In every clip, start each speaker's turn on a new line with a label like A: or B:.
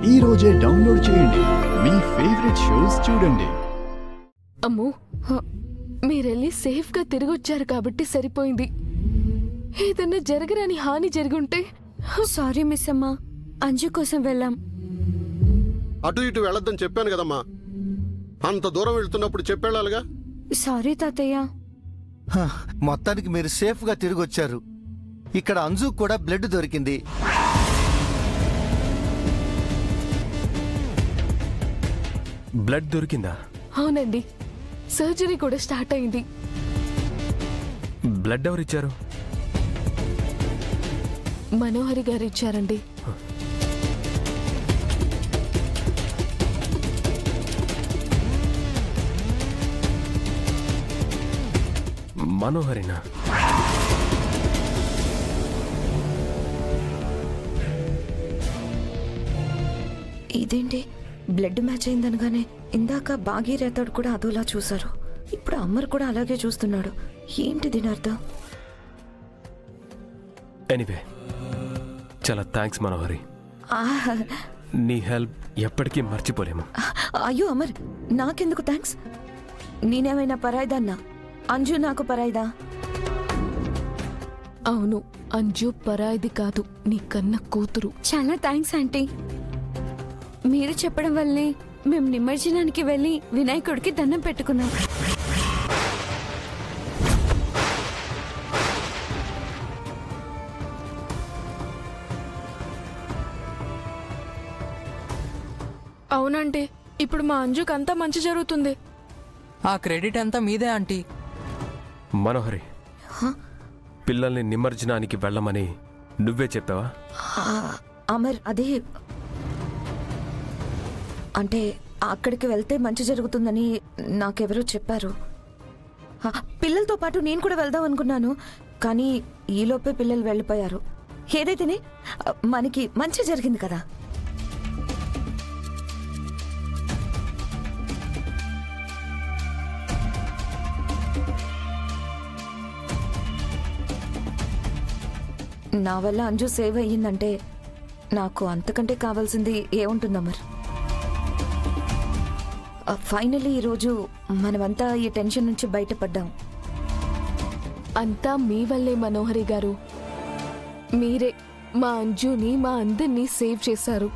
A: ఈ రోజే డౌన్లోడ్ చేయండి. మీ ఫేవరెట్ షోస్ చూడండి.
B: అమ్మో, మీరెళ్ళి సేఫ్ గా తిరిగొచ్చారు కాబట్టి సరిపోయింది. ఏదన్నా జరగరాని హాని జరుగుంటే.
C: సారీ మిస్ అమ్మా, అంజు కోసం వెళ్ళాం.
D: అటు ఇటు వెళ్ళొద్దని చెప్పాను కదమ్మా. అంత దూరం వెళ్తున్నప్పుడు చెప్పేళ్ళాలిగా.
C: సారీ తాతయ్య.
E: మొత్తానికి మీరు సేఫ్ గా తిరిగి వచ్చారు. ఇక్కడ అంజు కూడా బ్లడ్ దొరికింది.
F: బ్లడ్ దొరికిందా?
B: అవునండి, సర్జరీ కూడా స్టార్ట్ అయింది.
F: బ్లడ్ ఎవరిచ్చారు?
B: మనోహరి గారు ఇచ్చారండి.
F: మనోహరినా?
C: ఇదేంటి, బ్లడ్ మ్యాచ్ అయిందనగానే ఇందాక భాగీరథుడు కూడా అదోలా చూశారు. ఇప్పుడు అమ్మర్ కూడా అలాగే చూస్తున్నాడు. ఏంటి దీని అర్థం?
F: ఎనీవే, చాలా థ్యాంక్స్ మనోహరి. నీ హెల్ప్ ఎప్పటికీ మర్చిపోలేము.
C: అయ్యో అమర్, నాకెందుకు థ్యాంక్స్? నేనేమైనా పరాయిదాన్నా? అంజు నాకు పరాయిదా?
B: అవును, అంజు పరాయిది కాదు, నీ కన్న కూతురు.
C: చాలా థ్యాంక్స్ ఆంటీ. మీరు చెప్పడం వల్లే మేము నిమజ్జనానికి వెళ్ళి వినాయకుడికి దండం పెట్టుకున్నాం.
G: అవునంటే ఇప్పుడు మా అంజుకి అంతా మంచి జరుగుతుంది.
H: ఆ క్రెడిట్ అంతా మీదే ఆంటీ.
F: మనోహరి, పిల్లల్ని నిమజ్జనానికి వెళ్ళమని నువ్వే చెప్పావా?
C: అమర్, అదే అంటే అక్కడికి వెళ్తే మంచి జరుగుతుందని నాకెవరో చెప్పారు. పిల్లలతో పాటు నేను కూడా వెళ్దాం అనుకున్నాను, కానీ ఈలోపే పిల్లలు వెళ్ళిపోయారు. ఏదైతేనే మనకి మంచి జరిగింది కదా. నా వల్ల అంజు సేవ్ అయ్యిందంటే నాకు అంతకంటే కావాల్సింది ఏముంటుందమ్మర్? ఫైనలీ ఈరోజు మనమంతా ఈ టెన్షన్ నుంచి బయటపడ్డాం.
B: అంతా మీ వల్లే మనోహరి గారు. మీరే మా అంజుని, మా అందరినీ సేవ్ చేశారు.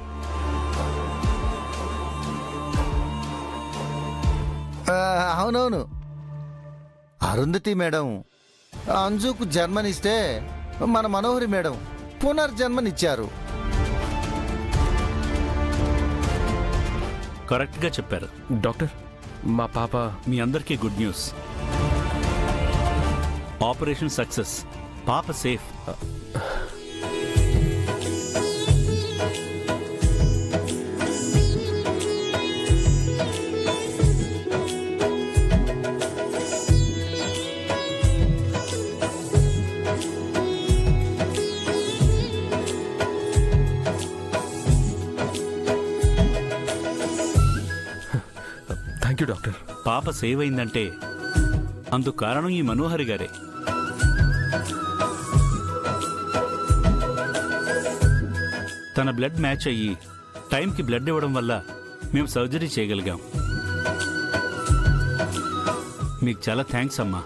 E: అవునవును, అరుంధతి మేడం అంజుకు జన్మనిస్తే మన మనోహరి మేడం పునర్జన్మనిచ్చారు.
I: కరెక్ట్గా చెప్పారు
F: డాక్టర్. మా పాప,
I: మీ అందరికీ గుడ్ న్యూస్. Operation success. పాప సేఫ్.
F: Thank you doctor.
I: పాప సేవ్ అయిందంటే అందుకు కారణం ఈ మనోహరి గారే. తన బ్లడ్ మ్యాచ్ అయ్యి టైంకి బ్లడ్ ఇవ్వడం వల్ల మేము సర్జరీ చేయగలిగాం. మీకు చాలా థ్యాంక్స్ అమ్మా.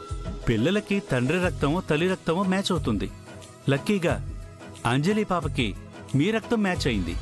I: పిల్లలకి తండ్రి రక్తమో తల్లి రక్తమో మ్యాచ్ అవుతుంది. లక్కీగా అంజలి పాపకి మీ రక్తం మ్యాచ్ అయింది.